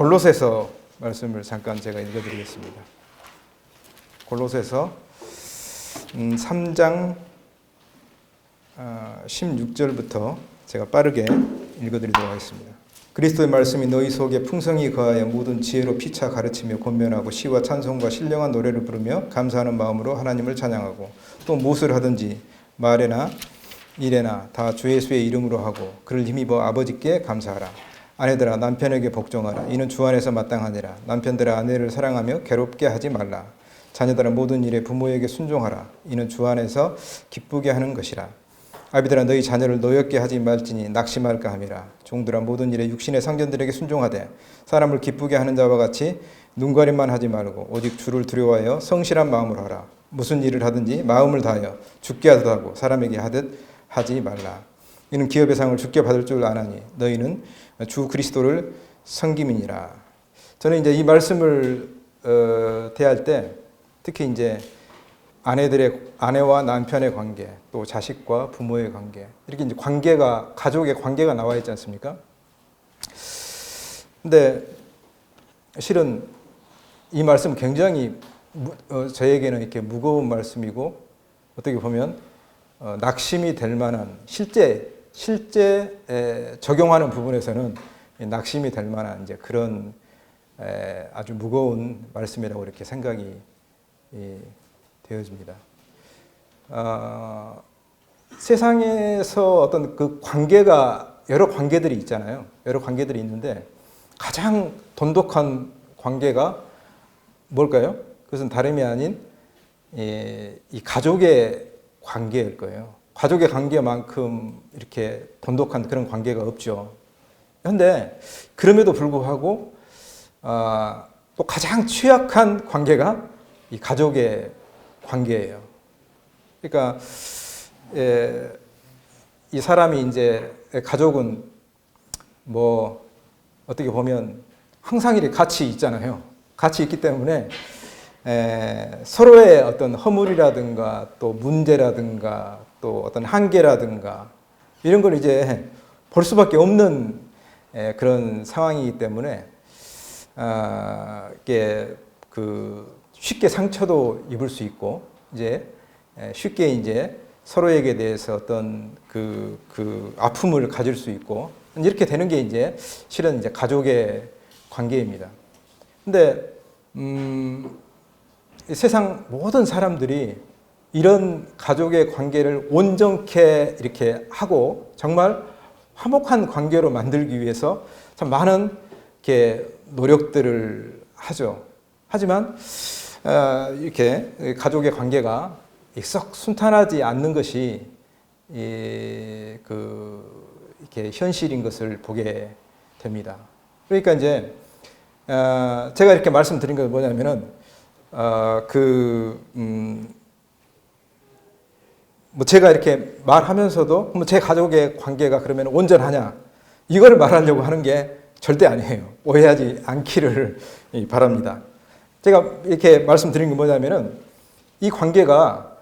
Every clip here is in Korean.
골로새서 말씀을 잠깐 제가 읽어드리겠습니다. 골로새서 3장 16절부터 제가 빠르게 읽어드리도록 하겠습니다. 그리스도의 말씀이 너희 속에 풍성히 거하여 모든 지혜로 피차 가르치며 권면하고 시와 찬송과 신령한 노래를 부르며 감사하는 마음으로 하나님을 찬양하고 또 무엇을 하든지 말에나 일에나 다 주 예수의 이름으로 하고 그를 힘입어 아버지께 감사하라. 아내들아 남편에게 복종하라. 이는 주 안에서 마땅하니라. 남편들아 아내를 사랑하며 괴롭게 하지 말라. 자녀들아 모든 일에 부모에게 순종하라. 이는 주 안에서 기쁘게 하는 것이라. 아비들아 너희 자녀를 노엽게 하지 말지니 낙심할까 함이라. 종들아 모든 일에 육신의 상견들에게 순종하되 사람을 기쁘게 하는 자와 같이 눈가림만 하지 말고 오직 주를 두려워하여 성실한 마음으로 하라. 무슨 일을 하든지 마음을 다하여 주께 하듯 사람에게 하듯 하지 말라. 이는 기업의 상을 주께 받을 줄 아나니 너희는 주 그리스도를 섬김이니라. 저는 이제 이 말씀을 대할 때 특히 이제 아내와 남편의 관계, 또 자식과 부모의 관계, 이렇게 이제 관계가, 가족의 관계가 나와 있지 않습니까? 근데 실은 이 말씀 굉장히 저에게는 이렇게 무거운 말씀이고 어떻게 보면 낙심이 될 만한 실제 적용하는 부분에서는 낙심이 될 만한 이제 그런 아주 무거운 말씀이라고 이렇게 생각이 되어집니다. 세상에서 어떤 그 관계가 여러 관계들이 있잖아요. 여러 관계들이 있는데 가장 돈독한 관계가 뭘까요? 그것은 다름이 아닌 이 가족의 관계일 거예요. 가족의 관계만큼 이렇게 돈독한 그런 관계가 없죠. 그런데 그럼에도 불구하고 또 가장 취약한 관계가 이 가족의 관계예요. 그러니까 이 사람이 이제 가족은 뭐 어떻게 보면 항상 이렇게 같이 있잖아요. 같이 있기 때문에 서로의 어떤 허물이라든가 또 문제라든가 또 어떤 한계라든가 이런 걸 이제 볼 수밖에 없는 그런 상황이기 때문에 이게 쉽게 상처도 입을 수 있고 이제 쉽게 이제 서로에게 대해서 어떤 그 아픔을 가질 수 있고 이렇게 되는 게 이제 실은 이제 가족의 관계입니다. 근데 세상 모든 사람들이 이런 가족의 관계를 온전케 이렇게 하고 정말 화목한 관계로 만들기 위해서 참 많은 이렇게 노력들을 하죠. 하지만 이렇게 가족의 관계가 썩 순탄하지 않는 것이 이렇게 현실인 것을 보게 됩니다. 그러니까 이제 제가 이렇게 말씀드린 건 뭐냐면은 뭐 제가 이렇게 말하면서도 뭐 제 가족의 관계가 그러면 온전하냐 이거를 말하려고 하는 게 절대 아니에요. 오해하지 않기를 바랍니다. 제가 이렇게 말씀드린 게 뭐냐면은 이 관계가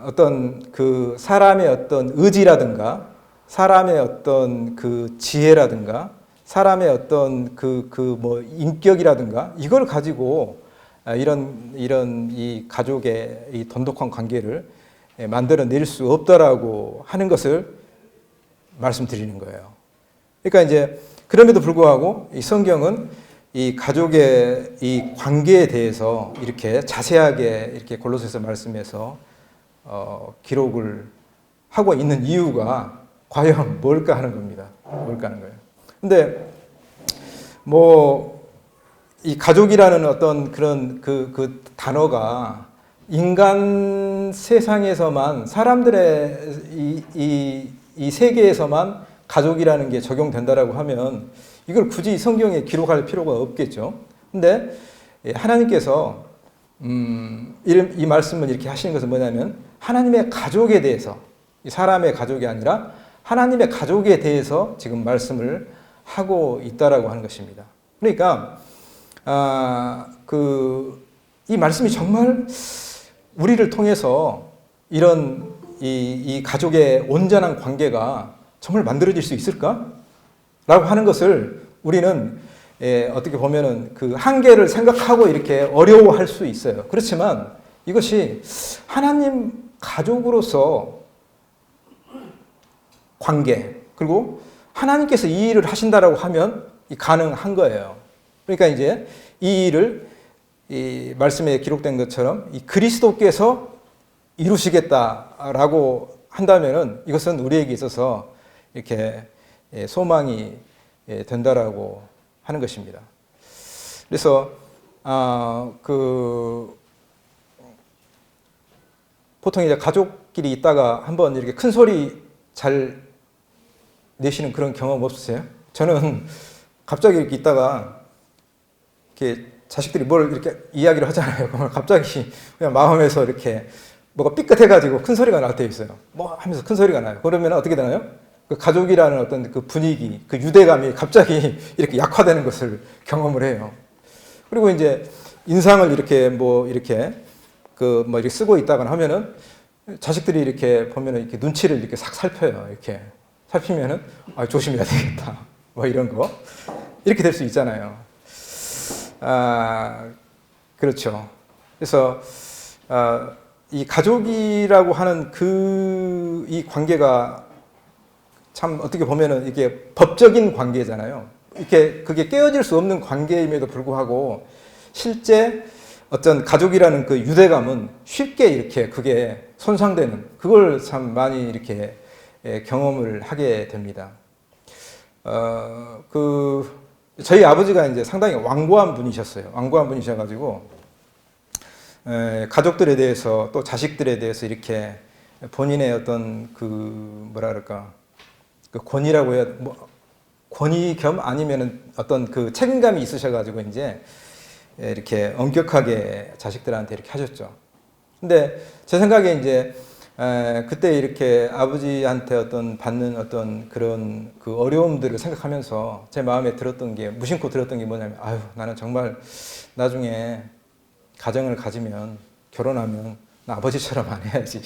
어떤 그 사람의 어떤 의지라든가 사람의 어떤 그 지혜라든가 사람의 어떤 뭐 인격이라든가 이걸 가지고 이런 이 가족의 이 돈독한 관계를 만들어낼 수 없다라고 하는 것을 말씀드리는 거예요. 그러니까 이제 그럼에도 불구하고 이 성경은 이 가족의 이 관계에 대해서 이렇게 자세하게 이렇게 골로새서 말씀에서 기록을 하고 있는 이유가 과연 뭘까 하는 겁니다. 뭘까 하는 거예요. 근데 뭐 이 가족이라는 어떤 그런 그 단어가 인간 세상에서만 사람들의 이 세계에서만 가족이라는 게 적용된다라고 하면 이걸 굳이 성경에 기록할 필요가 없겠죠. 근데 하나님께서 이 말씀을 이렇게 하시는 것은 뭐냐면 하나님의 가족에 대해서 사람의 가족이 아니라 하나님의 가족에 대해서 지금 말씀을 하고 있다라고 하는 것입니다. 그러니까 이 말씀이 정말 우리를 통해서 이런 이 가족의 온전한 관계가 정말 만들어질 수 있을까? 라고 하는 것을 우리는 어떻게 보면은 그 한계를 생각하고 이렇게 어려워할 수 있어요. 그렇지만 이것이 하나님 가족으로서 관계, 그리고 하나님께서 이 일을 하신다라고 하면 가능한 거예요. 그러니까 이제 이 일을 이 말씀에 기록된 것처럼 이 그리스도께서 이루시겠다라고 한다면은 이것은 우리에게 있어서 이렇게 소망이 된다라고 하는 것입니다. 그래서 보통 이제 가족끼리 있다가 한번 이렇게 큰 소리 잘 내시는 그런 경험 없으세요? 저는 갑자기 이렇게 있다가 이렇게 자식들이 뭘 이렇게 이야기를 하잖아요. 그러면 갑자기 그냥 마음에서 이렇게 뭐가 삐끗해가지고 큰 소리가 날 때 있어요. 뭐 하면서 큰 소리가 나요. 그러면 어떻게 되나요? 그 가족이라는 어떤 그 분위기, 그 유대감이 갑자기 이렇게 약화되는 것을 경험을 해요. 그리고 이제 인상을 이렇게 이렇게 이렇게 쓰고 있다거나 하면은 자식들이 이렇게 보면은 이렇게 눈치를 이렇게 싹 살펴요. 이렇게 살피면은 조심해야 되겠다. 뭐 이런 거. 이렇게 될 수 있잖아요. 그렇죠. 그래서 이 가족이라고 하는 이 관계가 참 어떻게 보면은 이게 법적인 관계잖아요. 이렇게 그게 깨어질 수 없는 관계임에도 불구하고 실제 어떤 가족이라는 그 유대감은 쉽게 이렇게 그게 손상되는 그걸 참 많이 이렇게 경험을 하게 됩니다. 저희 아버지가 이제 상당히 완고한 분이셨어요. 완고한 분이셔가지고 가족들에 대해서 또 자식들에 대해서 이렇게 본인의 어떤 그 권위라고 해야 권위 겸 아니면은 어떤 그 책임감이 있으셔가지고 이제 이렇게 엄격하게 자식들한테 이렇게 하셨죠. 근데 제 생각에 이제 그때 이렇게 아버지한테 받는 어떤 그런 그 어려움들을 생각하면서 제 마음에 무심코 들었던 게 뭐냐면, 나는 정말 나중에 가정을 가지면, 결혼하면 나 아버지처럼 안 해야지.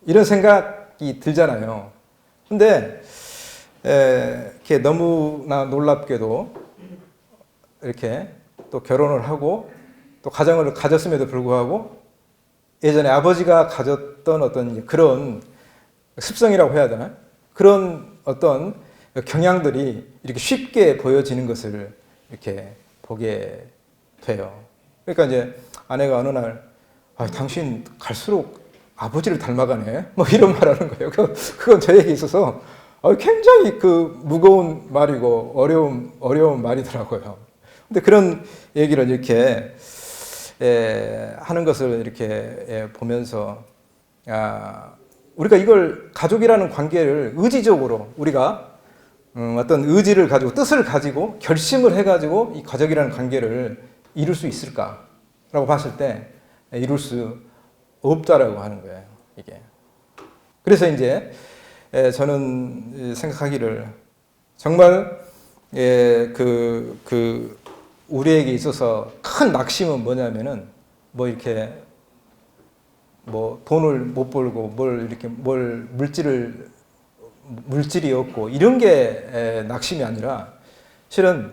이런 생각이 들잖아요. 근데 이렇게 너무나 놀랍게도 이렇게 또 결혼을 하고 또 가정을 가졌음에도 불구하고 예전에 아버지가 가졌던 어떤 그런 습성이라고 해야 되나? 그런 어떤 경향들이 이렇게 쉽게 보여지는 것을 이렇게 보게 돼요. 그러니까 이제 아내가 어느 날, 당신 갈수록 아버지를 닮아가네? 뭐 이런 말 하는 거예요. 그건 저에게 있어서 굉장히 무거운 말이고 어려운 말이더라고요. 근데 그런 얘기를 이렇게 하는 것을 이렇게 보면서 우리가 이걸 가족이라는 관계를 의지적으로 우리가 어떤 의지를 가지고 뜻을 가지고 결심을 해가지고 이 가족이라는 관계를 이룰 수 있을까라고 봤을 때 이룰 수 없다라고 하는 거예요. 이게. 그래서 이제 저는 생각하기를 정말 우리에게 있어서 큰 낙심은 뭐냐면은 이렇게 돈을 못 벌고 물질이 없고 이런 게 낙심이 아니라 실은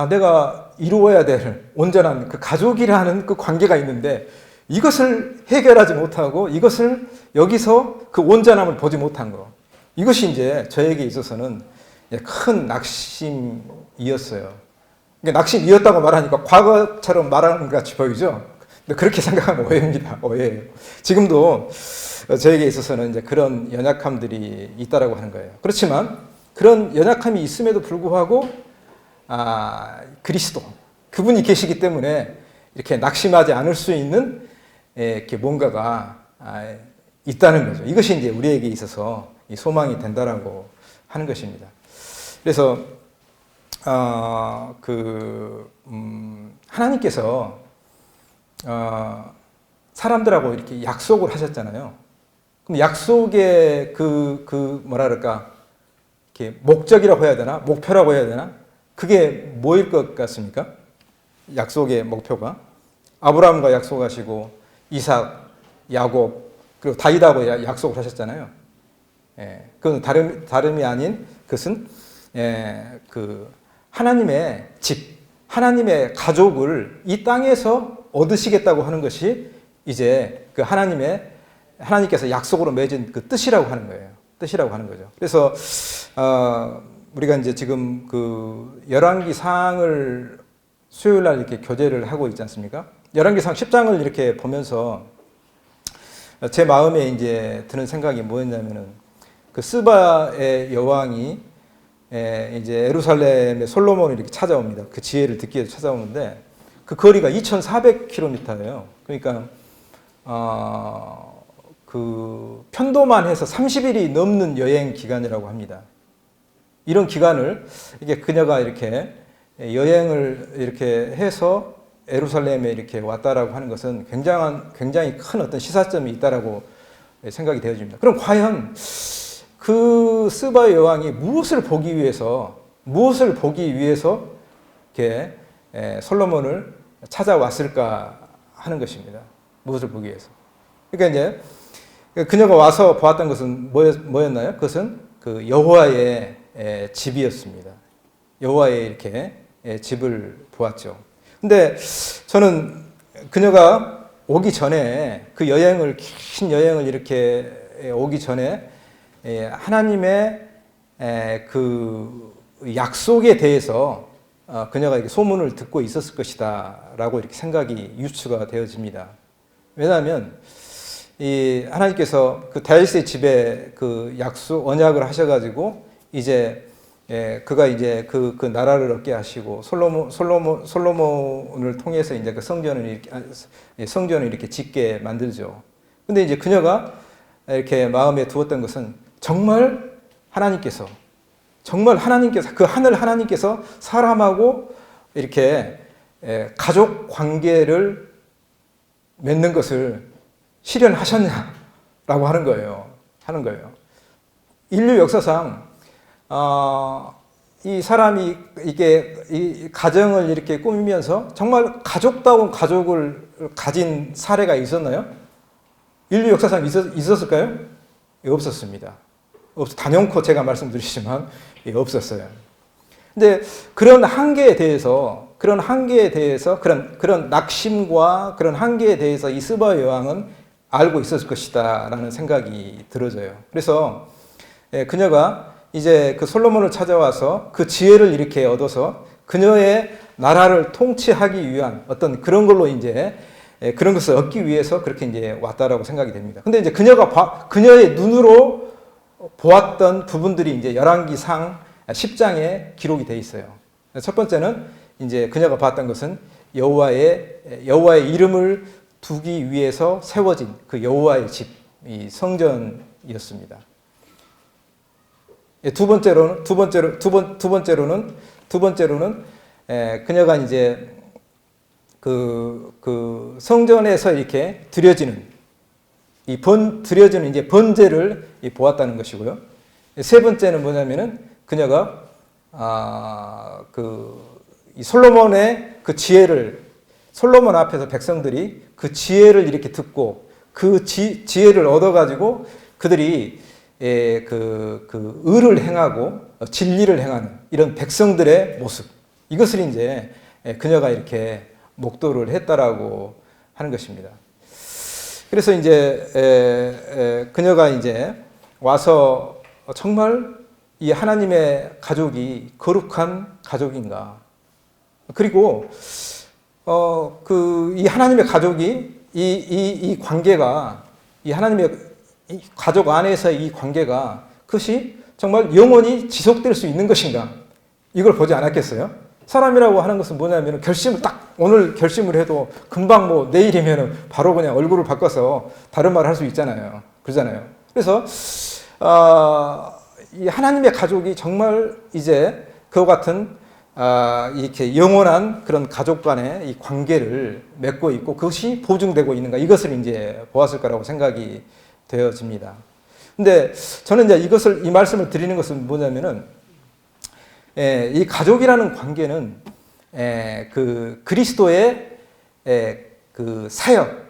내가 이루어야 될 온전한 그 가족이라는 그 관계가 있는데 이것을 해결하지 못하고 이것을 여기서 그 온전함을 보지 못한 거. 이것이 이제 저에게 있어서는 큰 낙심이었어요. 낙심이었다고 말하니까 과거처럼 말하는 것 같이 보이죠? 근데 그렇게 생각하면 오해입니다. 오해예요. 지금도 저에게 있어서는 이제 그런 연약함들이 있다라고 하는 거예요. 그렇지만 그런 연약함이 있음에도 불구하고 그리스도 그분이 계시기 때문에 이렇게 낙심하지 않을 수 있는 이렇게 뭔가가 있다는 거죠. 이것이 이제 우리에게 있어서 소망이 된다라고 하는 것입니다. 그래서 하나님께서 사람들하고 이렇게 약속을 하셨잖아요. 그럼 약속의 이렇게 목적이라고 해야 되나? 목표라고 해야 되나? 그게 뭐일 것 같습니까? 약속의 목표가 아브라함과 약속하시고 이삭, 야곱 그리고 다윗하고 약속을 하셨잖아요. 그건 다름이 아닌 그것은 하나님의 집, 하나님의 가족을 이 땅에서 얻으시겠다고 하는 것이 이제 그 하나님께서 약속으로 맺은 그 뜻이라고 하는 거예요. 뜻이라고 하는 거죠. 그래서 우리가 이제 지금 그 열왕기상을 수요일 날 이렇게 교제를 하고 있지 않습니까? 열왕기상 10장을 이렇게 보면서 제 마음에 이제 드는 생각이 뭐였냐면은 그 스바의 여왕이 이제 예루살렘의 솔로몬을 이렇게 찾아옵니다. 그 지혜를 듣기 위해서 찾아오는데 그 거리가 2,400km예요. 그러니까 그 편도만 해서 30일이 넘는 여행 기간이라고 합니다. 이런 기간을 이게 그녀가 이렇게 여행을 이렇게 해서 예루살렘에 이렇게 왔다라고 하는 것은 굉장히 큰 어떤 시사점이 있다라고 생각이 되어집니다. 그럼 과연 그 스바 여왕이 무엇을 보기 위해서 이렇게 솔로몬을 찾아왔을까 하는 것입니다. 무엇을 보기 위해서. 그러니까 이제 그녀가 와서 보았던 것은 뭐였나요? 그것은 그 여호와의 집이었습니다. 여호와의 이렇게 집을 보았죠. 근데 저는 그녀가 오기 전에 긴 여행을 이렇게 오기 전에 하나님의 그 약속에 대해서 그녀가 이렇게 소문을 듣고 있었을 것이다라고 이렇게 생각이 유추가 되어집니다. 왜냐하면 이 하나님께서 그 다윗의 집에 그 언약을 하셔가지고 이제 그가 이제 그 나라를 얻게 하시고 솔로몬을 통해서 이제 그 성전을 이렇게 짓게 만들죠. 근데 이제 그녀가 이렇게 마음에 두었던 것은 정말 하나님께서 그 하늘 하나님께서 사람하고 이렇게 가족 관계를 맺는 것을 실현하셨냐라고 하는 거예요. 인류 역사상 이 사람이 이 가정을 이렇게 꾸미면서 정말 가족다운 가족을 가진 사례가 있었나요? 인류 역사상 있었을까요? 없었습니다. 단연코 제가 말씀드리지만 없었어요. 근데 그런 한계에 대해서 그런 낙심과 그런 한계에 대해서 이 스바 여왕은 알고 있었을 것이다라는 생각이 들어져요. 그래서 그녀가 이제 그 솔로몬을 찾아와서 그 지혜를 이렇게 얻어서 그녀의 나라를 통치하기 위한 어떤 그런 걸로 이제 그런 것을 얻기 위해서 그렇게 이제 왔다라고 생각이 됩니다. 근데 이제 그녀의 눈으로 보았던 부분들이 이제 열왕기상 10장에 기록이 돼 있어요. 첫 번째는 이제 그녀가 봤던 것은 여호와의 이름을 두기 위해서 세워진 그 여호와의 집, 이 성전이었습니다. 두 번째로는 그녀가 이제 그 성전에서 이렇게 드려지는 이제 번제를 보았다는 것이고요. 세 번째는 뭐냐면은 그녀가 이 솔로몬의 그 솔로몬 앞에서 백성들이 그 지혜를 이렇게 듣고 그 지혜를 얻어가지고 그들이 의를 행하고 진리를 행하는 이런 백성들의 모습, 이것을 이제 그녀가 이렇게 목도를 했다라고 하는 것입니다. 그래서 이제 그녀가 이제 와서 정말 이 하나님의 가족이 거룩한 가족인가? 그리고 이 하나님의 가족이 이 관계가 하나님의 이 가족 안에서의 이 관계가 그것이 정말 영원히 지속될 수 있는 것인가? 이걸 보지 않았겠어요? 사람이라고 하는 것은 뭐냐면 오늘 결심을 해도 금방 뭐 내일이면 바로 그냥 얼굴을 바꿔서 다른 말을 할 수 있잖아요. 그러잖아요. 그래서 이 하나님의 가족이 정말 이제 그와 같은 이렇게 영원한 그런 가족 간의 이 관계를 맺고 있고 그것이 보증되고 있는가, 이것을 이제 보았을 거라고 생각이 되어집니다. 근데 저는 이제 이 말씀을 드리는 것은 뭐냐면은 이 가족이라는 관계는 그 그리스도의 그 사역,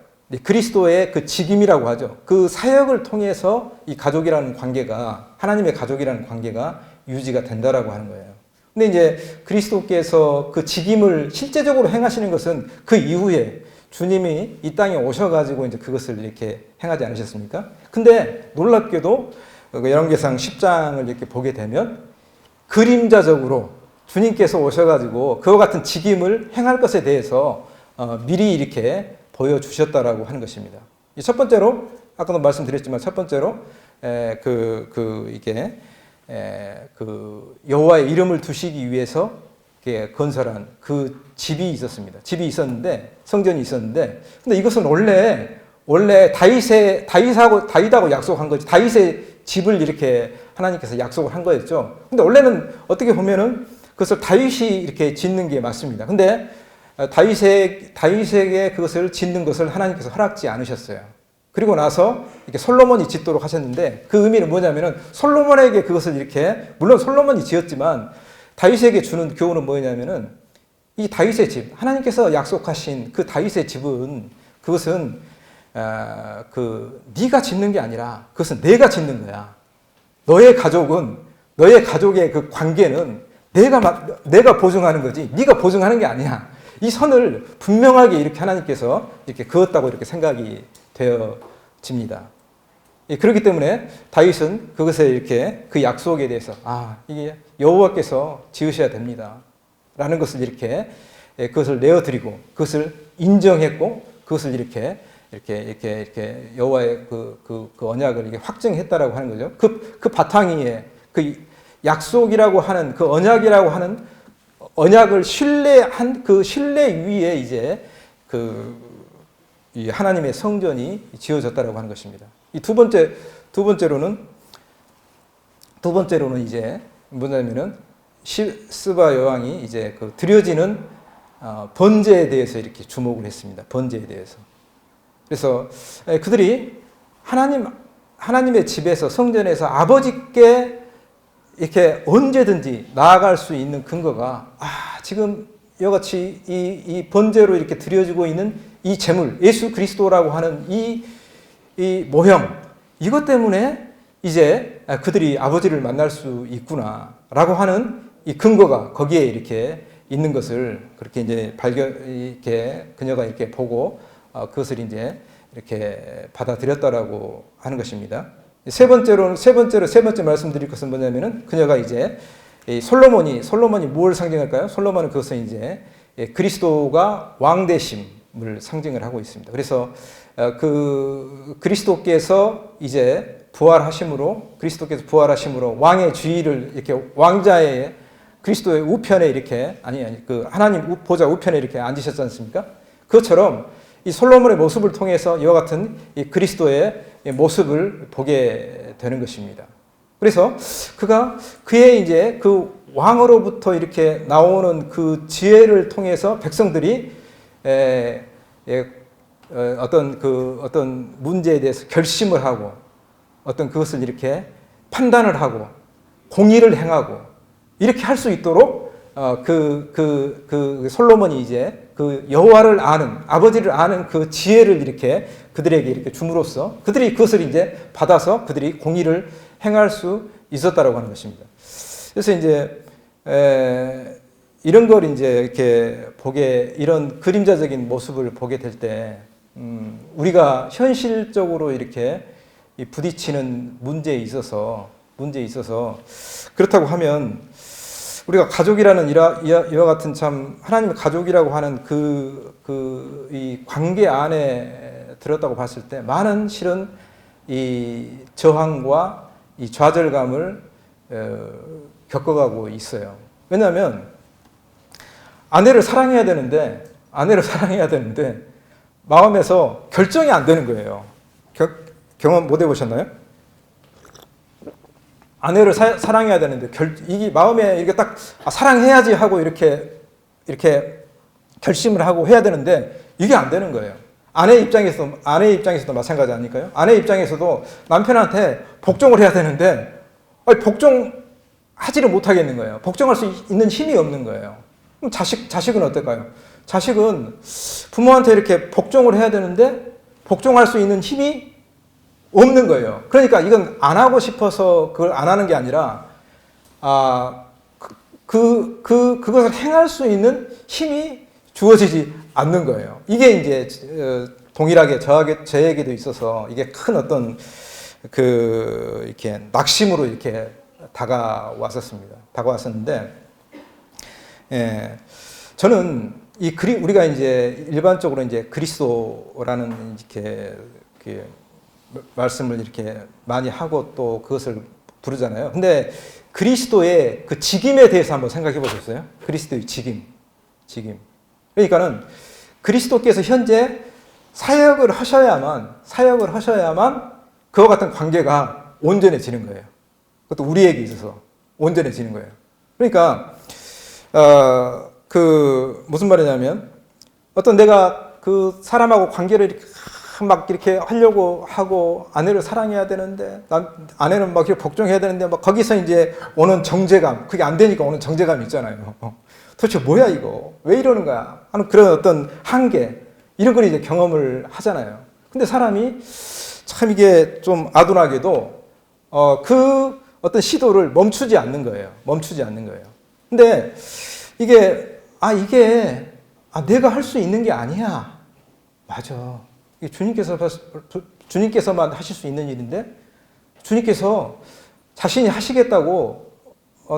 그리스도의 그 직임이라고 하죠. 그 사역을 통해서 이 가족이라는 관계가, 하나님의 가족이라는 관계가 유지가 된다라고 하는 거예요. 근데 이제 그리스도께서 그 직임을 실제적으로 행하시는 것은 그 이후에 주님이 이 땅에 오셔가지고 이제 그것을 이렇게 행하지 않으셨습니까? 근데 놀랍게도 열왕기상 10장을 이렇게 보게 되면 그림자적으로 주님께서 오셔가지고 그와 같은 직임을 행할 것에 대해서 미리 이렇게 보여주셨다라고 하는 것입니다. 첫 번째로 아까도 말씀드렸지만 첫 번째로 이게 그 여호와의 이름을 두시기 위해서 건설한 그 집이 있었습니다. 집이 있었는데 성전이 있었는데, 근데 이것은 원래 다윗하고 약속한 거지. 다윗의 집을 이렇게 하나님께서 약속을 한 거였죠. 근데 원래는 어떻게 보면은 그것을 다윗이 이렇게 짓는 게 맞습니다. 근데 다윗에게 그것을 짓는 것을 하나님께서 허락지 않으셨어요. 그리고 나서 이렇게 솔로몬이 짓도록 하셨는데 그 의미는 뭐냐면은 솔로몬에게 그것을 이렇게, 물론 솔로몬이 지었지만 다윗에게 주는 교훈은 뭐냐면은 이 다윗의 집, 하나님께서 약속하신 그 다윗의 집은 그것은 네가 짓는 게 아니라 그것은 내가 짓는 거야. 너의 가족의 그 관계는 내가 보증하는 거지 네가 보증하는 게 아니야. 이 선을 분명하게 이렇게 하나님께서 이렇게 그었다고 이렇게 생각이 되어집니다. 그렇기 때문에 다윗은 그것에 이렇게 그 약속에 대해서 이게 여호와께서 지으셔야 됩니다 라는 것을 이렇게 그것을 내어드리고 그것을 인정했고 그것을 이렇게 여호와의 그 언약을 이렇게 확증했다라고 하는 거죠. 그 바탕위에 그 약속이라고 하는 그 언약이라고 하는 언약을 신뢰한 그 신뢰 위에 이제 이 하나님의 성전이 지어졌다라고 하는 것입니다. 이 두 번째로는 이제 뭐냐면은 스바 여왕이 이제 그 드려지는 번제에 대해서 이렇게 주목을 했습니다. 번제에 대해서. 그래서 그들이 하나님의 집에서 성전에서 아버지께 이렇게 언제든지 나아갈 수 있는 근거가 지금 이같이 이 번제로 이렇게 드려지고 있는 이 제물, 예수 그리스도라고 하는 이 모형, 이것 때문에 이제 그들이 아버지를 만날 수 있구나라고 하는 이 근거가 거기에 이렇게 있는 것을 그렇게 이제 그녀가 이렇게 보고 그것을 이제 이렇게 받아들였다라고 하는 것입니다. 세 번째 말씀드릴 것은 뭐냐면은 그녀가 이제 솔로몬이 뭘 상징할까요? 솔로몬은 그것은 이제 그리스도가 왕 되심을 상징을 하고 있습니다. 그래서 그 그리스도께서 부활하심으로 왕의 주의를 이렇게 왕자의 그리스도의 우편에 이렇게 그 하나님 보좌 우편에 이렇게 앉으셨지 않습니까? 그것처럼 이 솔로몬의 모습을 통해서 이와 같은 이 그리스도의 모습을 보게 되는 것입니다. 그래서 그의 이제 그 왕으로부터 이렇게 나오는 그 지혜를 통해서 백성들이 어떤 문제에 대해서 결심을 하고 그것을 이렇게 판단을 하고 공의를 행하고 이렇게 할 수 있도록 그 솔로몬이 이제 그 여호와를 아는, 아버지를 아는 그 지혜를 이렇게 그들에게 이렇게 줌으로써 그들이 그것을 이제 받아서 그들이 공의를 행할 수 있었다라고 하는 것입니다. 그래서 이제 이런 걸 이제 이렇게 이런 그림자적인 모습을 보게 될 때 우리가 현실적으로 이렇게 부딪히는 문제에 있어서 그렇다고 하면 우리가 가족이라는 이와 같은 참 하나님의 가족이라고 하는 이 관계 안에 들었다고 봤을 때 많은 실은 이 저항과 이 좌절감을 겪어가고 있어요. 왜냐하면 아내를 사랑해야 되는데 마음에서 결정이 안 되는 거예요. 경험 못 해보셨나요? 아내를 사랑해야 되는데 이게 마음에 이렇게 딱 사랑해야지 하고 이렇게 결심을 하고 해야 되는데 이게 안 되는 거예요. 아내 입장에서도 마찬가지 아닐까요? 아내 입장에서도 남편한테 복종을 해야 되는데 복종하지를 못하겠는 거예요. 복종할 수 있는 힘이 없는 거예요. 그럼 자식은 어떨까요? 자식은 부모한테 이렇게 복종을 해야 되는데 복종할 수 있는 힘이 없는 거예요. 그러니까 이건 안 하고 싶어서 그걸 안 하는 게 아니라 그것을 행할 수 있는 힘이 주어지지 않는 거예요. 이게 이제 동일하게 저에게도 있어서 이게 큰 어떤 이렇게 낙심으로 이렇게 다가왔었는데, 예, 저는 우리가 이제 일반적으로 이제 그리스도라는 이렇게 말씀을 이렇게 많이 하고 또 그것을 부르잖아요. 근데 그리스도의 그 직임에 대해서 한번 생각해 보셨어요? 그리스도의 직임. 그러니까는 그리스도께서 현재 사역을 하셔야만 그와 같은 관계가 온전해지는 거예요. 그것도 우리에게 있어서 온전해지는 거예요. 그러니까 무슨 말이냐면, 어떤 내가 그 사람하고 관계를 이렇게 막 이렇게 하려고 하고, 아내를 사랑해야 되는데, 아내는 막 이렇게 복종해야 되는데, 막 거기서 이제 오는 정제감, 그게 안 되니까 오는 정제감이 있잖아요. 도대체 뭐야 이거? 왜 이러는 거야? 하는 그런 어떤 한계, 이런 걸 이제 경험을 하잖아요. 근데 사람이 참 이게 좀 아둔하게도 그 어떤 시도를 멈추지 않는 거예요. 근데 이게 내가 할 수 있는 게 아니야. 맞아. 이게 주님께서만 하실 수 있는 일인데, 주님께서 자신이 하시겠다고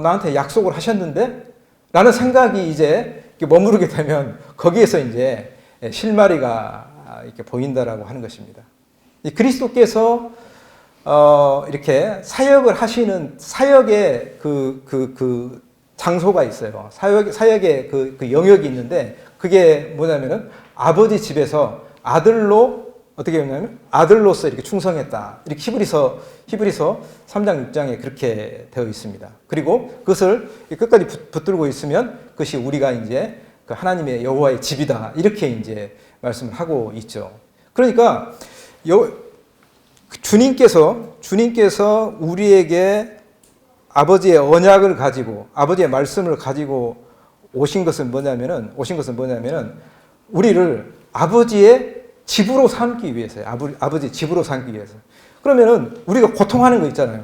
나한테 약속을 하셨는데, 라는 생각이 이제 머무르게 되면 거기에서 이제 실마리가 이렇게 보인다라고 하는 것입니다. 그리스도께서 이렇게 사역을 하시는 사역의 그 장소가 있어요. 사역의 그 영역이 있는데, 그게 뭐냐면은 아버지 집에서 어떻게 보냐면 아들로서 이렇게 충성했다. 이렇게 히브리서 3장 6장에 그렇게 되어 있습니다. 그리고 그것을 끝까지 붙들고 있으면 그것이 우리가 이제 그 하나님의 여호와의 집이다. 이렇게 이제 말씀을 하고 있죠. 그러니까 주님께서 우리에게 아버지의 언약을 가지고, 아버지의 말씀을 가지고 오신 것은 뭐냐면은 우리를 아버지의 집으로 삼기 위해서요. 아버지 집으로 삼기 위해서. 그러면은 우리가 고통하는 거 있잖아요.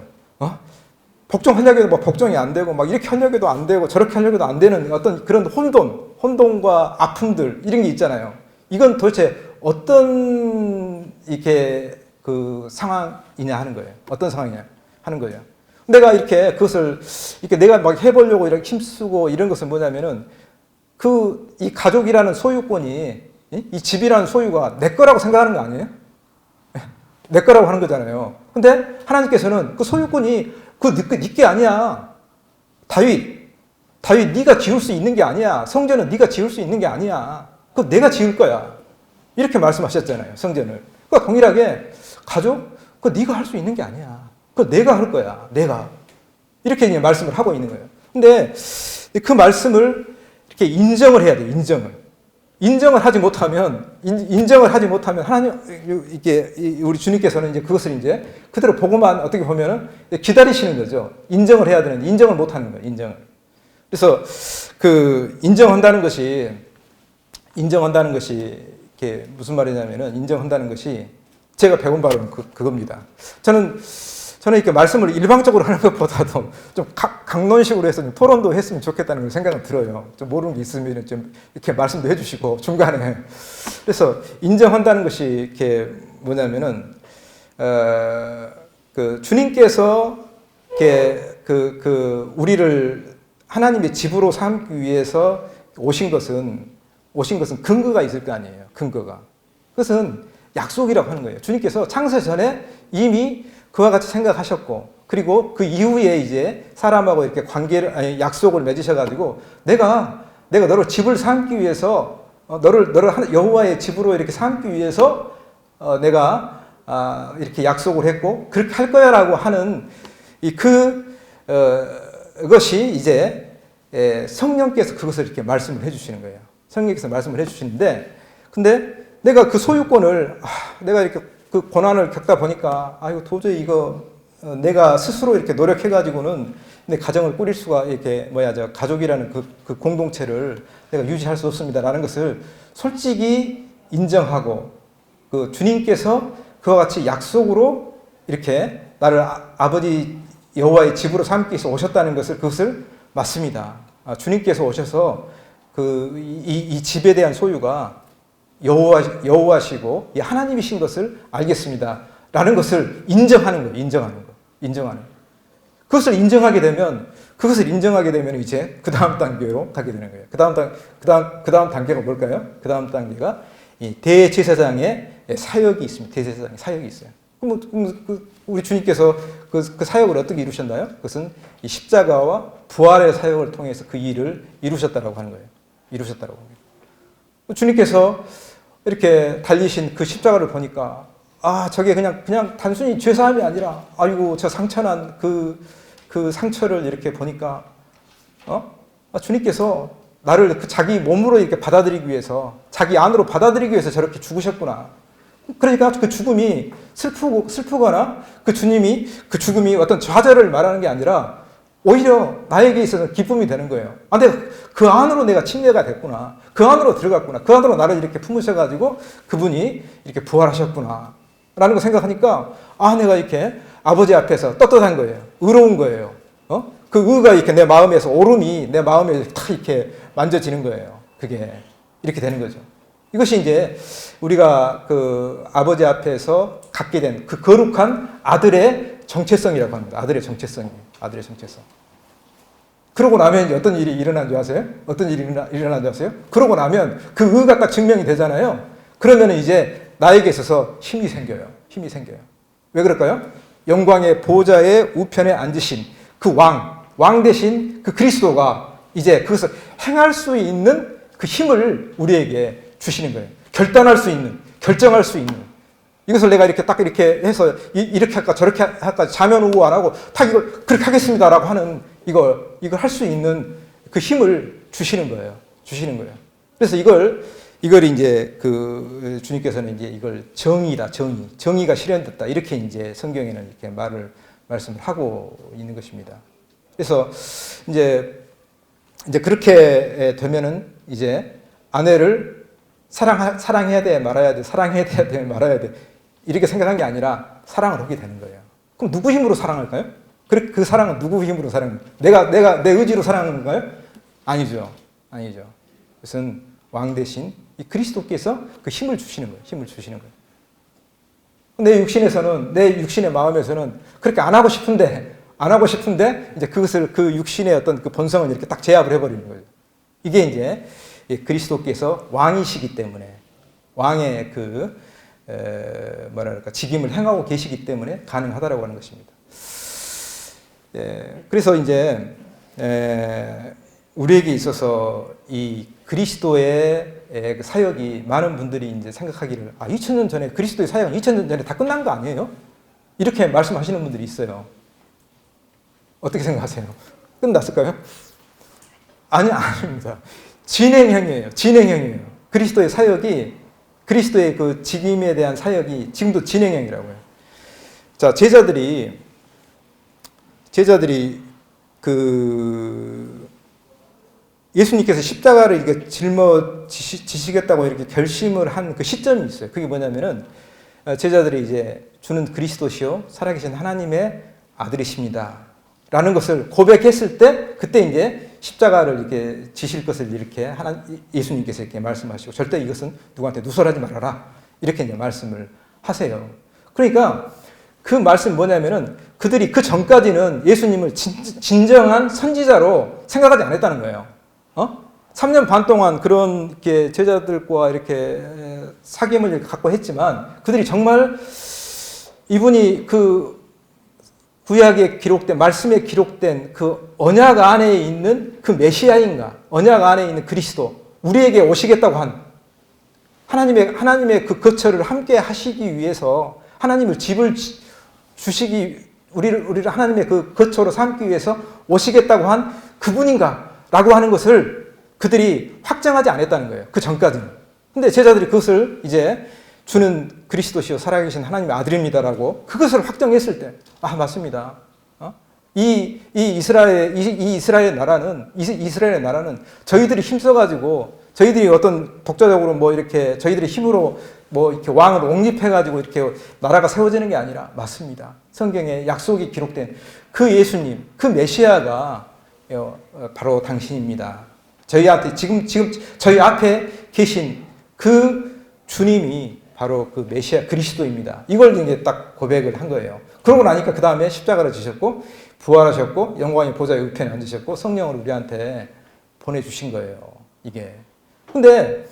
복종하려고 해도 막 복종이 안 되고, 막 이렇게 하려고 해도 안 되고, 저렇게 하려고 해도 안 되는 어떤 그런 혼돈과 아픔들, 이런 게 있잖아요. 이건 도대체 어떤 이렇게 그 상황이냐 하는 거예요. 어떤 상황이냐 하는 거예요. 내가 이렇게 그것을 이렇게 내가 막 해보려고 이렇게 힘쓰고 이런 것은 뭐냐면은 이 가족이라는 소유권이, 이 집이라는 소유가 내 거라고 생각하는 거 아니에요? 내 거라고 하는 거잖아요. 근데 하나님께서는 그 소유권이 네 아니야. 다윗 네가 지을 수 있는 게 아니야. 성전은 네가 지을 수 있는 게 아니야. 그거 내가 지을 거야. 이렇게 말씀하셨잖아요. 성전을. 그러니까 동일하게 가족, 그거 네가 할 수 있는 게 아니야. 그거 내가 할 거야. 내가. 이렇게 이제 말씀을 하고 있는 거예요. 근데 그 말씀을 이렇게 인정을 해야 돼요. 인정을 하지 못하면 하나님, 이게 우리 주님께서는 이제 그것을 이제 그대로 보고만 어떻게 보면은 기다리시는 거죠. 인정을 해야 되는데 인정을 못 하는 거예요. 인정을. 그래서 인정한다는 것이 이게 무슨 말이냐면은, 인정한다는 것이 제가 배운 바로는 그겁니다. 저는 이렇게 말씀을 일방적으로 하는 것보다도 좀 강론식으로 해서 좀 토론도 했으면 좋겠다는 생각은 들어요. 좀 모르는 게 있으면 좀 이렇게 말씀도 해주시고, 중간에. 그래서 인정한다는 것이 이렇게 뭐냐면은, 주님께서 이렇게 우리를 하나님의 집으로 삼기 위해서 오신 것은 근거가 있을 거 아니에요. 근거가. 그것은 약속이라고 하는 거예요. 주님께서 창세 전에 이미 그와 같이 생각하셨고, 그리고 그 이후에 이제 사람하고 이렇게 약속을 맺으셔가지고, 내가 너를 집을 삼기 위해서, 너를 여호와의 집으로 이렇게 삼기 위해서, 내가 이렇게 약속을 했고, 그렇게 할 거야라고 하는 그것이 이제 성령께서 그것을 이렇게 말씀을 해주시는 거예요. 성령께서 말씀을 해주시는데, 근데 내가 그 소유권을, 내가 이렇게 그 고난을 겪다 보니까, 이거 도저히 이거 내가 스스로 이렇게 노력해가지고는 내 가정을 꾸릴 수가, 이렇게 가족이라는 그 공동체를 내가 유지할 수 없습니다라는 것을 솔직히 인정하고, 그 주님께서 그와 같이 약속으로 이렇게 나를 아버지 여호와의 집으로 삼기 위해서 오셨다는 것을, 그것을 맞습니다. 주님께서 오셔서 이 집에 대한 소유가 여호와시고 하나님이신 것을 알겠습니다. 라는 것을 인정하는 거예요. 인정하는 거. 그것을 인정하게 되면 이제 그 다음 단계로 가게 되는 거예요. 그 다음 단계가 뭘까요? 그 다음 단계가 이 대제사장의 사역이 있습니다. 대제사장의 사역이 있어요. 우리 주님께서 그 사역을 어떻게 이루셨나요? 그것은 이 십자가와 부활의 사역을 통해서 그 일을 이루셨다라고 하는 거예요. 이루셨다라고 합니다. 주님께서 이렇게 달리신 그 십자가를 보니까 저게 그냥 단순히 죄사함이 아니라 아이고 저 상처난 그 상처를 이렇게 보니까 주님께서 나를 자기 몸으로 이렇게 받아들이기 위해서 자기 안으로 받아들이기 위해서 저렇게 죽으셨구나. 그러니까 그 죽음이 슬프거나 그 주님이 그 죽음이 어떤 좌절을 말하는 게 아니라 오히려 나에게 있어서 기쁨이 되는 거예요. 내가 그 안으로 내가 침례가 됐구나. 그 안으로 들어갔구나. 그 안으로 나를 이렇게 품으셔가지고 그분이 이렇게 부활하셨구나. 라는 거 생각하니까 내가 이렇게 아버지 앞에서 떳떳한 거예요. 의로운 거예요. 그 의가 이렇게 내 마음에서 오름이 내 마음에 탁 이렇게 만져지는 거예요. 그게 이렇게 되는 거죠. 이것이 이제 우리가 그 아버지 앞에서 갖게 된 그 거룩한 아들의 정체성이라고 합니다. 아들의 정체성이에요. 아들의 정체성. 그러고 나면 이제 어떤 일이 일어난 줄 아세요? 어떤 일이 일어난 줄 아세요? 그러고 나면 그 의가 딱 증명이 되잖아요. 그러면 이제 나에게 있어서 힘이 생겨요. 힘이 생겨요. 왜 그럴까요? 영광의 보좌의 우편에 앉으신 그 왕 대신 그 그리스도가 이제 그것을 행할 수 있는 그 힘을 우리에게 주시는 거예요. 결단할 수 있는, 결정할 수 있는. 이것을 내가 이렇게 딱 이렇게 해서 이렇게 할까 저렇게 할까 자면우고 안 하고 딱 이걸 그렇게 하겠습니다라고 하는 이걸 할 수 있는 그 힘을 주시는 거예요. 주시는 거예요. 그래서 이걸 이제 그 주님께서는 이제 이걸 정의가 실현됐다 이렇게 이제 성경에는 이렇게 말씀을 하고 있는 것입니다. 그래서 이제 그렇게 되면은 이제 아내를 사랑해야 돼 말아야 돼 이렇게 생각한 게 아니라 사랑을 하게 되는 거예요. 그럼 누구 힘으로 사랑할까요? 그 사랑은 누구 힘으로 사랑합니까? 내가 내 의지로 사랑하는 건가요? 아니죠. 그것은 왕 대신 이 그리스도께서 그 힘을 주시는 거예요. 내 육신의 마음에서는 그렇게 안 하고 싶은데 이제 그것을 그 육신의 어떤 그 본성을 이렇게 딱 제압을 해버리는 거예요. 이게 이제 그리스도께서 왕이시기 때문에 왕의 직임을 행하고 계시기 때문에 가능하다라고 하는 것입니다. 그래서 이제 우리에게 있어서 이 그리스도의 사역이 많은 분들이 이제 생각하기를 2000년 전에 그리스도의 사역은 2000년 전에 다 끝난 거 아니에요? 이렇게 말씀하시는 분들이 있어요. 어떻게 생각하세요? 끝났을까요? 아닙니다. 진행형이에요. 그리스도의 사역이 그리스도의 그 직임에 대한 사역이 지금도 진행형이라고요. 자, 제자들이 그 예수님께서 십자가를 이렇게 짊어지시겠다고 이렇게 결심을 한 그 시점이 있어요. 그게 뭐냐면은 제자들이 이제 주는 그리스도시요 살아계신 하나님의 아들이십니다. 라는 것을 고백했을 때 그때 이제 십자가를 이렇게 지실 것을 이렇게 예수님께서 이렇게 말씀하시고 절대 이것은 누구한테 누설하지 말아라. 이렇게 이제 말씀을 하세요. 그러니까 그 말씀이 뭐냐면은 그들이 그 전까지는 예수님을 진정한 선지자로 생각하지 않았다는 거예요. 3년 반 동안 그런 이렇게 제자들과 이렇게 사귐을 갖고 했지만 그들이 정말 이분이 그 구약에 기록된 말씀에 기록된 그 언약 안에 있는 그 메시아인가, 언약 안에 있는 그리스도, 우리에게 오시겠다고 한 하나님의 그 거처를 함께 하시기 위해서 하나님을 집을 주시기 우리를 하나님의 그 거처로 삼기 위해서 오시겠다고 한 그분인가라고 하는 것을 그들이 확정하지 않았다는 거예요. 그 전까지는. 근데 제자들이 그것을 이제 주는 그리스도시요 살아계신 하나님의 아들입니다라고 그것을 확정했을 때 맞습니다. 이 이스라엘 나라는 저희들이 힘써가지고 저희들이 어떤 독자적으로 뭐 이렇게 저희들의 힘으로 뭐 이렇게 왕을 옹립해가지고 이렇게 나라가 세워지는 게 아니라 맞습니다. 성경에 약속이 기록된 그 예수님, 그 메시아가 바로 당신입니다. 저희한테 지금 저희 앞에 계신 그 주님이 바로 그 메시아 그리스도입니다. 이걸 이제 딱 고백을 한 거예요. 그러고 나니까 그 다음에 십자가를 지셨고 부활하셨고 영광의 보좌의 우편에 앉으셨고 성령을 우리한테 보내주신 거예요. 이게. 근데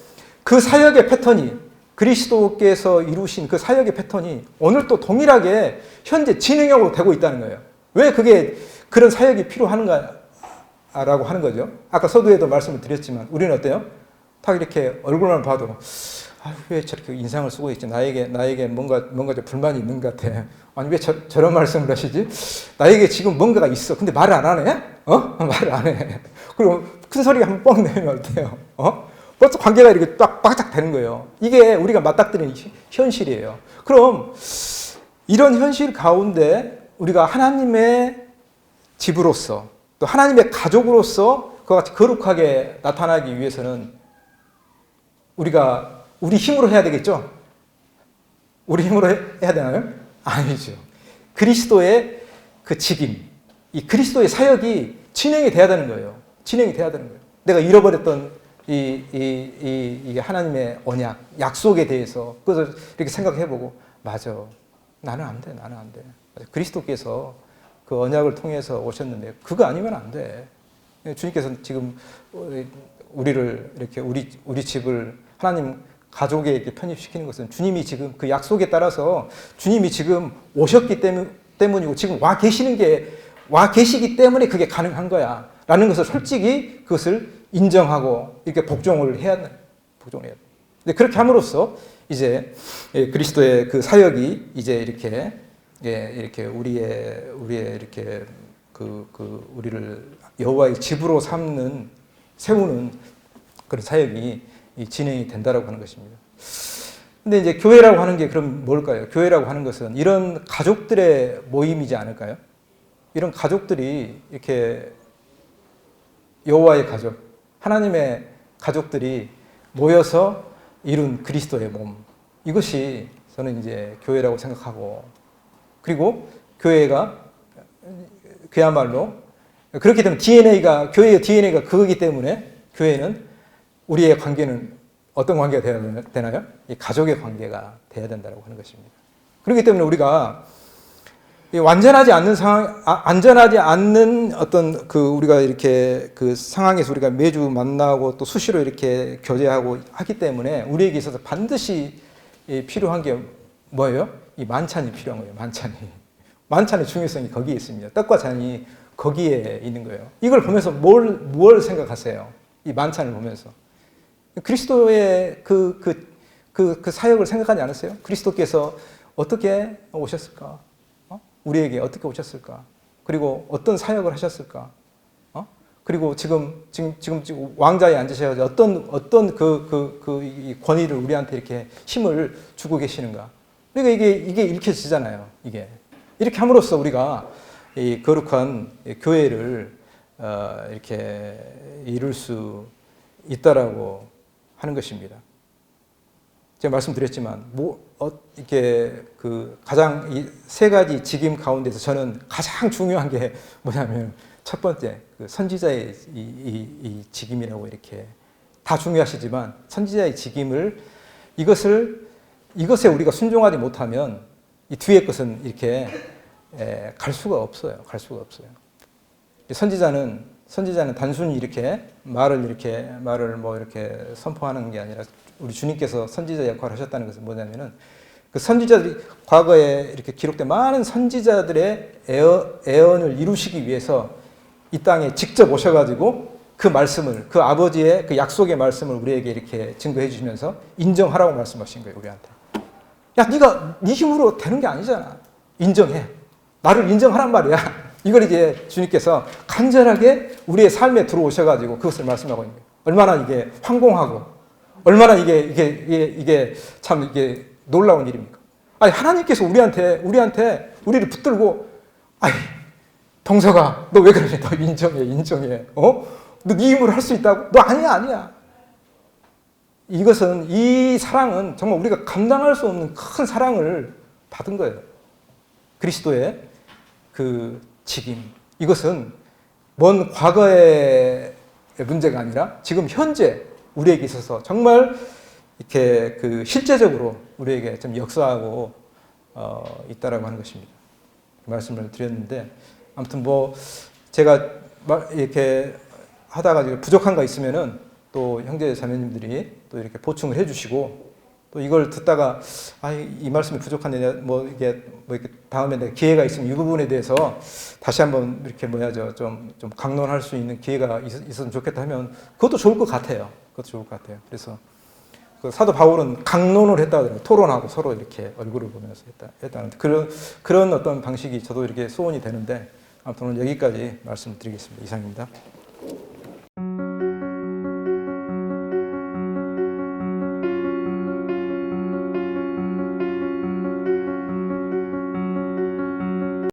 그 사역의 패턴이 그리스도께서 이루신 그 사역의 패턴이 오늘 또 동일하게 현재 진행형으로 되고 있다는 거예요. 왜 그게 그런 사역이 필요한가라고 하는 거죠. 아까 서두에도 말씀을 드렸지만 우리는 어때요? 딱 이렇게 얼굴만 봐도 왜 저렇게 인상을 쓰고 있지? 나에게 뭔가 좀 불만이 있는 것 같아. 아니 왜 저런 말씀을 하시지? 나에게 지금 뭔가가 있어. 근데 말을 안 하네? 말을 안 해. 그리고 큰 소리 한번 뻥 내면 어때요? 벌써 관계가 이렇게 딱 바짝 되는 거예요. 이게 우리가 맞닥뜨리는 현실이에요. 그럼 이런 현실 가운데 우리가 하나님의 집으로서 또 하나님의 가족으로서 그와 같이 거룩하게 나타나기 위해서는 우리가 우리 힘으로 해야 되겠죠? 우리 힘으로 해야 되나요? 아니죠. 그리스도의 그 직임, 이 그리스도의 사역이 진행이 돼야 되는 거예요. 진행이 돼야 되는 거예요. 내가 잃어버렸던 이 하나님의 언약, 약속에 대해서 그래서 이렇게 생각해보고 맞아. 나는 안 돼. 그리스도께서 그 언약을 통해서 오셨는데 그거 아니면 안 돼. 주님께서 지금 우리를 이렇게 우리 집을 하나님 가족에 이렇게 편입시키는 것은 주님이 지금 그 약속에 따라서 주님이 지금 오셨기 때문이고 지금 와 계시기 때문에 그게 가능한 거야. 라는 것을 솔직히 그것을 인정하고 이렇게 복종을 해야 돼. 근데 그렇게 함으로써 이제 그리스도의 그 사역이 이제 이렇게 우리의 이렇게 우리를 여호와의 집으로 세우는 그런 사역이 진행이 된다라고 하는 것입니다. 근데 이제 교회라고 하는 게 그럼 뭘까요? 교회라고 하는 것은 이런 가족들의 모임이지 않을까요? 이런 가족들이 이렇게 여호와의 가족, 하나님의 가족들이 모여서 이룬 그리스도의 몸. 이것이 저는 이제 교회라고 생각하고, 그리고 교회가 그야말로 그렇기 때문에 교회의 DNA가 그거기 때문에 교회는 우리의 관계는 어떤 관계가 돼야 되나요? 이 가족의 관계가 돼야 된다고 하는 것입니다. 그렇기 때문에 우리가 완전하지 않는 어떤 우리가 이렇게 그 상황에서 우리가 매주 만나고 또 수시로 이렇게 교제하고 하기 때문에 우리에게 있어서 반드시 필요한 게 뭐예요? 이 만찬이 필요한 거예요. 만찬의 중요성이 거기에 있습니다. 떡과 잔이 거기에 있는 거예요. 이걸 보면서 뭘 생각하세요? 이 만찬을 보면서. 그리스도의 그 사역을 생각하지 않으세요? 그리스도께서 어떻게 오셨을까? 우리에게 어떻게 오셨을까? 그리고 어떤 사역을 하셨을까? 그리고 지금 왕자에 앉으셔서 어떤 이 권위를 우리한테 이렇게 힘을 주고 계시는가? 그러니까 이게 읽혀지잖아요. 이게 이렇게 함으로써 우리가 이 거룩한 교회를 이렇게 이룰 수 있다라고 하는 것입니다. 제가 말씀드렸지만 이렇게 가장 이 세 가지 직임 가운데서 저는 가장 중요한 게 뭐냐면 첫 번째 선지자의 이 직임이라고 이렇게 다 중요하시지만 선지자의 직임을 이것에 우리가 순종하지 못하면 이 뒤에 것은 이렇게 갈 수가 없어요. 선지자는 단순히 이렇게 말을 이렇게 선포하는 게 아니라 우리 주님께서 선지자 역할을 하셨다는 것은 뭐냐면은 그 선지자들이 과거에 이렇게 기록된 많은 선지자들의 애언을 이루시기 위해서 이 땅에 직접 오셔가지고 그 말씀을, 그 아버지의 그 약속의 말씀을 우리에게 이렇게 증거해 주시면서 인정하라고 말씀하신 거예요, 우리한테. 야, 네 힘으로 되는 게 아니잖아. 인정해. 나를 인정하란 말이야. 이걸 이제 주님께서 간절하게 우리의 삶에 들어오셔가지고 그것을 말씀하고 있는 거예요. 얼마나 이게 황공하고, 얼마나 이게 참 이게 놀라운 일입니까? 아니, 하나님께서 우리를 붙들고, 아이, 동서가, 너 왜 그러니? 너 인정해. 너 네 힘으로 할 수 있다고? 너 아니야. 이 사랑은 정말 우리가 감당할 수 없는 큰 사랑을 받은 거예요. 그리스도의 그 직임. 이것은 먼 과거의 문제가 아니라 지금 현재 우리에게 있어서 정말 이렇게 그 실제적으로 우리에게 좀 역사하고 있다라고 하는 것입니다. 그 말씀을 드렸는데 아무튼 뭐 제가 이렇게 하다가 부족한 거 있으면은 또 형제 자매님들이 또 이렇게 보충을 해주시고 또 이걸 듣다가 이 말씀이 부족한데 뭐 이게 다음에 내가 기회가 있으면 이 부분에 대해서 다시 한번 이렇게 좀 강론할 수 있는 기회가 있었으면 좋겠다 하면 그것도 좋을 것 같아요. 그것도 좋을 것 같아요. 그래서 그 사도 바울은 강론을 했다 하더라고요. 토론하고 서로 이렇게 얼굴을 보면서 했다는 그런 어떤 방식이 저도 이렇게 소원이 되는데 아무튼 오늘 여기까지 말씀드리겠습니다. 이상입니다.